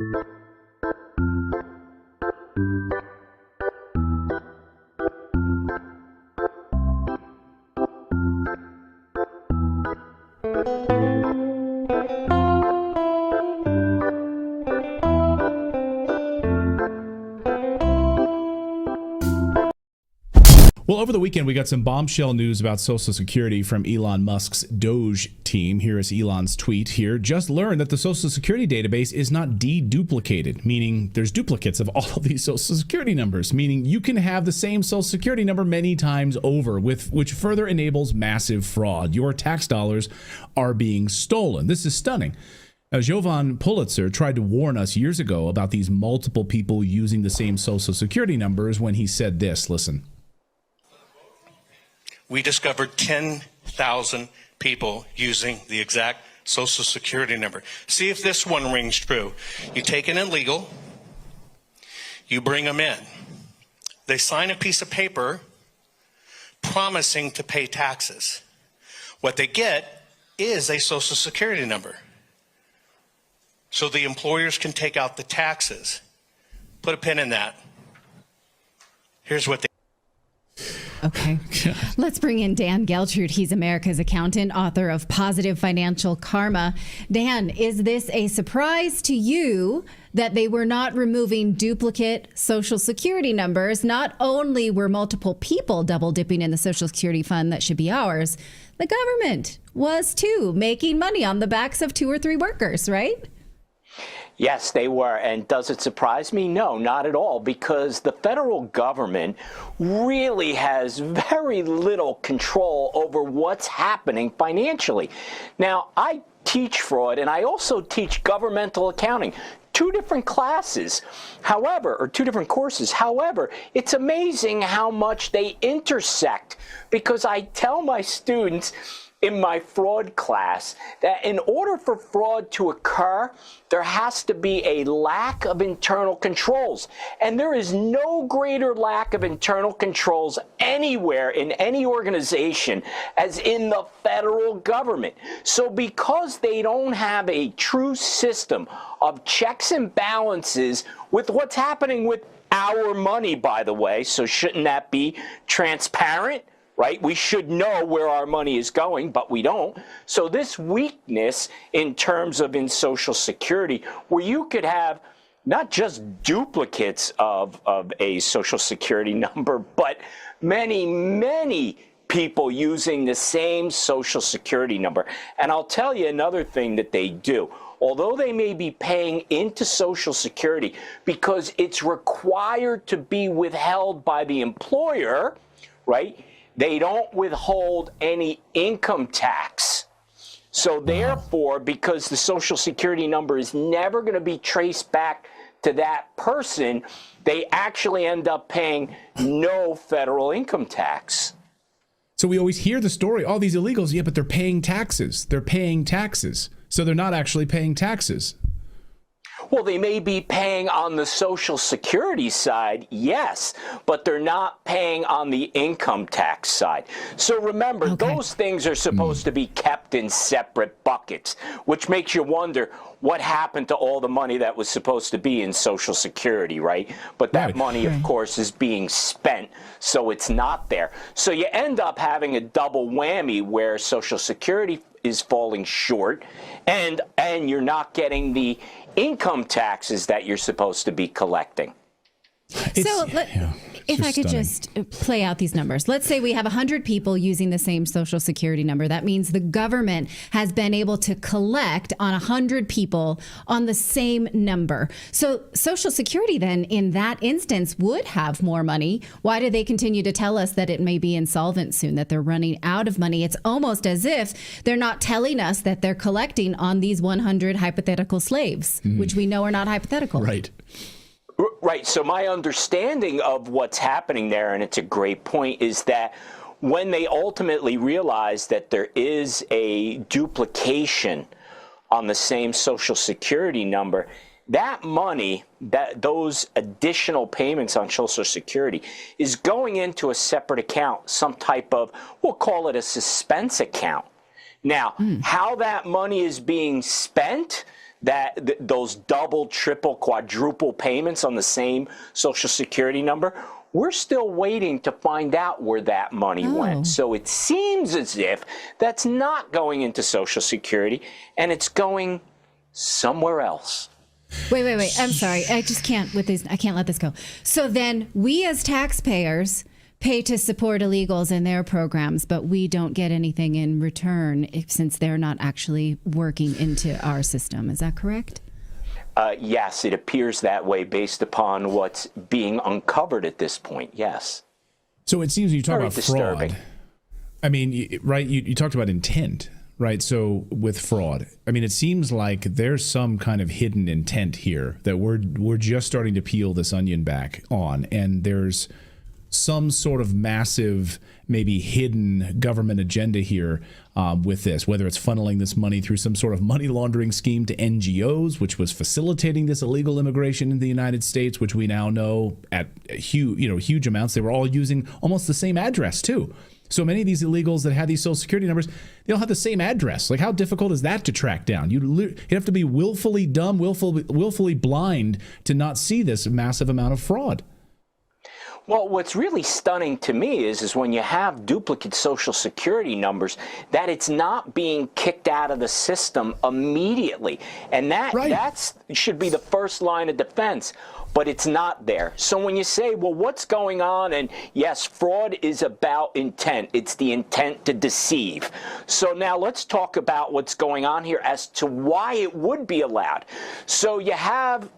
Well, over the weekend, we got some bombshell news about Social Security from Elon Musk's Doge team. Here is Elon's tweet here. Just learned that the Social Security database is not deduplicated, meaning there's duplicates of all of these Social Security numbers, meaning you can have the same Social Security number many times over, which further enables massive fraud. Your tax dollars are being stolen. This is stunning. Jovan Pulitzer tried to warn us years ago about these multiple people using the same Social Security numbers when he said this. Listen. We discovered 10,000 people using the exact Social Security number. See if this one rings true. You take an illegal, you bring them in. They sign a piece of paper promising to pay taxes. What they get is a Social Security number. So the employers can take out the taxes. Put a pin in that. Here's what they Okay. Let's bring in Dan Geltrude. He's America's accountant, author of Positive Financial Karma. Dan, is this a surprise to you that they were not removing duplicate Social Security numbers? Not only were multiple people double dipping in the Social Security fund that should be ours, the government was too, making money on the backs of 2 or 3 workers, right? Yes, they were. And does it surprise me? No, not at all, because the federal government really has very little control over what's happening financially. Now, I teach fraud and I also teach governmental accounting. 2 different classes, however, or 2 different courses. However, it's amazing how much they intersect, because I tell my students in my fraud class that in order for fraud to occur, there has to be a lack of internal controls. And there is no greater lack of internal controls anywhere in any organization as in the federal government. So because they don't have a true system of checks and balances with what's happening with our money, by the way, so shouldn't that be transparent? Right? We should know where our money is going, but we don't. So this weakness in terms of in Social Security, where you could have not just duplicates of a Social Security number, but many, many people using the same Social Security number. And I'll tell you another thing that they do. Although they may be paying into Social Security because it's required to be withheld by the employer, right? They don't withhold any income tax. So therefore, because the Social Security number is never going to be traced back to that person, they actually end up paying no federal income tax. So we always hear the story, all these illegals, yeah, but they're paying taxes. They're paying taxes. So they're not actually paying taxes. Well, they may be paying on the Social Security side, yes, but they're not paying on the income tax side. So remember, those things are supposed to be kept in separate buckets, which makes you wonder what happened to all the money that was supposed to be in Social Security, right? But that money, of course, is being spent, so it's not there. So you end up having a double whammy where Social Security is falling short, and you're not getting the income taxes that you're supposed to be collecting. So if I could just play out these numbers. Let's say we have 100 people using the same Social Security number. That means the government has been able to collect on 100 people on the same number. So Social Security then in that instance would have more money. Why do they continue to tell us that it may be insolvent soon, that they're running out of money? It's almost as if they're not telling us that they're collecting on these 100 hypothetical slaves, which we know are not hypothetical. Right. Right. So my understanding of what's happening there, and it's a great point, is that when they ultimately realize that there is a duplication on the same Social Security number, that money, those additional payments on Social Security is going into a separate account, some type of, we'll call it a suspense account. Now, how that money is being spent, that those double, triple, quadruple payments on the same Social Security number, we're still waiting to find out where that money went. So it seems as if that's not going into Social Security and it's going somewhere else. Wait. I'm sorry. I just can't with these. I can't let this go. So then we as taxpayers pay to support illegals in their programs, but we don't get anything in return since they're not actually working into our system. Is that correct? Yes, it appears that way based upon what's being uncovered at this point. Yes. So it seems you talk Very about disturbing. fraud. I mean, right? You talked about intent, right? So with fraud, I mean, it seems like there's some kind of hidden intent here that we're just starting to peel this onion back on, and there's some sort of massive, maybe hidden government agenda here with this, whether it's funneling this money through some sort of money laundering scheme to NGOs, which was facilitating this illegal immigration in the United States, which we now know at huge amounts. They were all using almost the same address too. So many of these illegals that had these Social Security numbers, they don't have the same address. Like, how difficult is that to track down? You'd have to be willfully dumb, willfully blind to not see this massive amount of fraud. Well, what's really stunning to me is when you have duplicate Social Security numbers, that it's not being kicked out of the system immediately. And that should be the first line of defense, but it's not there. So when you say, well, what's going on? And yes, fraud is about intent. It's the intent to deceive. So now let's talk about what's going on here as to why it would be allowed. So you have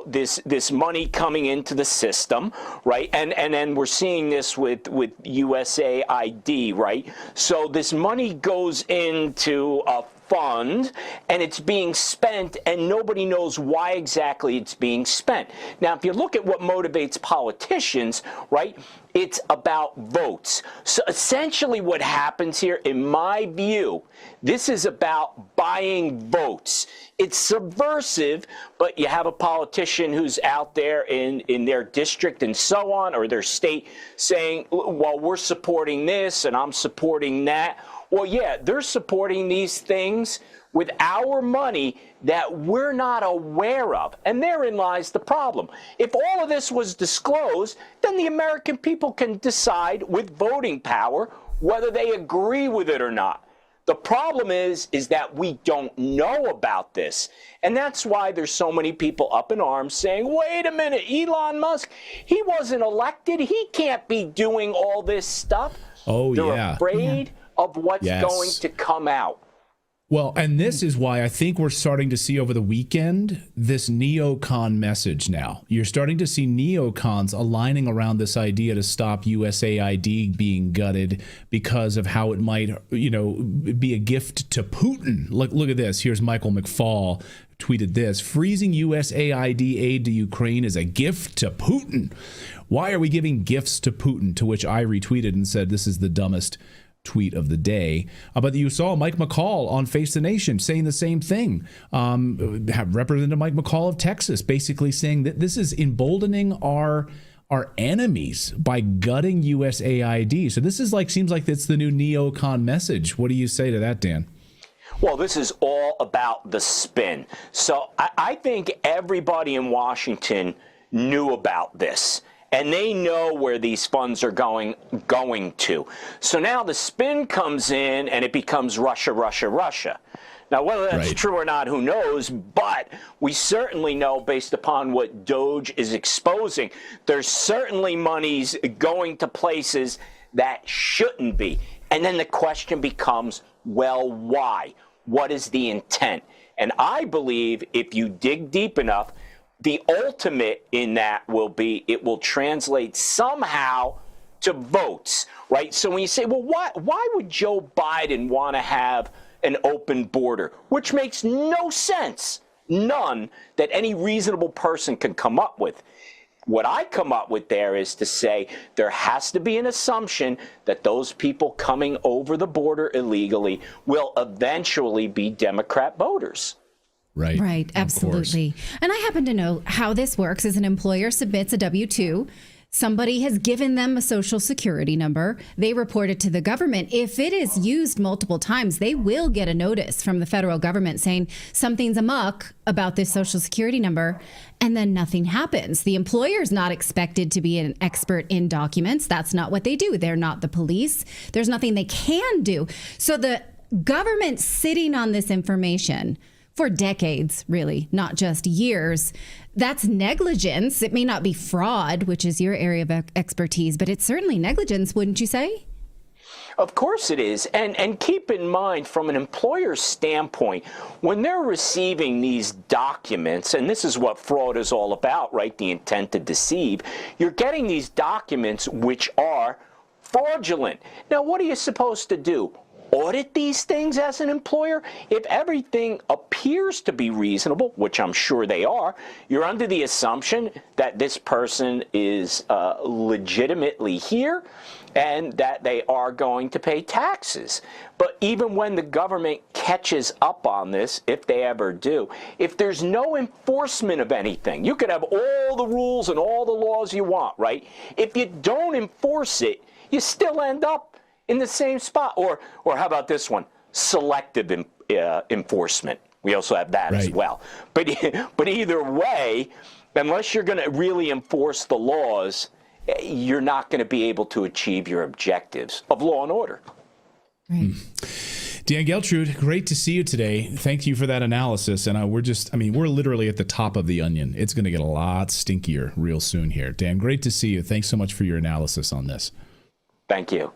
this money coming into the system, right? And then we're seeing this with USAID, right? So this money goes into a fund and it's being spent and nobody knows why exactly it's being spent. Now, if you look at what motivates politicians, right, it's about votes. So essentially what happens here, in my view, this is about buying votes. It's subversive, but you have a politician who's out there in their district and so on, or their state, saying, well, we're supporting this and I'm supporting that. Well, yeah, they're supporting these things with our money that we're not aware of. And therein lies the problem. If all of this was disclosed, then the American people can decide with voting power whether they agree with it or not. The problem is that we don't know about this. And that's why there's so many people up in arms saying, wait a minute, Elon Musk, he wasn't elected. He can't be doing all this stuff. They're afraid of what's going to come out. Well, and this is why I think we're starting to see over the weekend this neocon message now. You're starting to see neocons aligning around this idea to stop USAID being gutted because of how it might, be a gift to Putin. Look at this. Here's Michael McFaul tweeted this: freezing USAID aid to Ukraine is a gift to Putin. Why are we giving gifts to Putin? To which I retweeted and said, this is the dumbest tweet of the day. But you saw Mike McCall on Face the Nation saying the same thing. Representative Mike McCall of Texas basically saying that this is emboldening our enemies by gutting USAID. So this is seems like it's the new neocon message. What do you say to that, Dan? Well, this is all about the spin. So I think everybody in Washington knew about this. And they know where these funds are going to. So now the spin comes in and it becomes Russia, Russia, Russia. Now, whether that's true or not, who knows? But we certainly know, based upon what Doge is exposing, there's certainly monies going to places that shouldn't be. And then the question becomes, well, why? What is the intent? And I believe if you dig deep enough, the ultimate in that will be it will translate somehow to votes, right? So when you say, well, why would Joe Biden want to have an open border, which makes no sense, none that any reasonable person can come up with. What I come up with there is to say there has to be an assumption that those people coming over the border illegally will eventually be Democrat voters. Right, absolutely. And I happen to know how this works is an employer submits a W-2 Somebody has given them a social security number. They report it to the government. If it is used multiple times, they will get a notice from the federal government saying something's amok about this social security number, and then nothing happens. The employer's not expected to be an expert in documents. That's not what they do. They're not the police. There's nothing they can do. So the government sitting on this information for decades, really, not just years, that's negligence. It may not be fraud, which is your area of expertise, but it's certainly negligence, wouldn't you say? Of course it is. And keep in mind, from an employer's standpoint, when they're receiving these documents, and this is what fraud is all about, right? The intent to deceive. You're getting these documents which are fraudulent. Now, what are you supposed to do? Audit these things as an employer? If everything appears to be reasonable, which I'm sure they are, you're under the assumption that this person is legitimately here and that they are going to pay taxes. But even when the government catches up on this, if they ever do, if there's no enforcement of anything, you could have all the rules and all the laws you want, right? If you don't enforce it, you still end up in the same spot. Or how about this one? Selective enforcement. We also have that as well. But either way, unless you're going to really enforce the laws, you're not going to be able to achieve your objectives of law and order. Right. Dan Geltrude, great to see you today. Thank you for that analysis. And we're literally at the top of the onion. It's going to get a lot stinkier real soon here. Dan, great to see you. Thanks so much for your analysis on this. Thank you.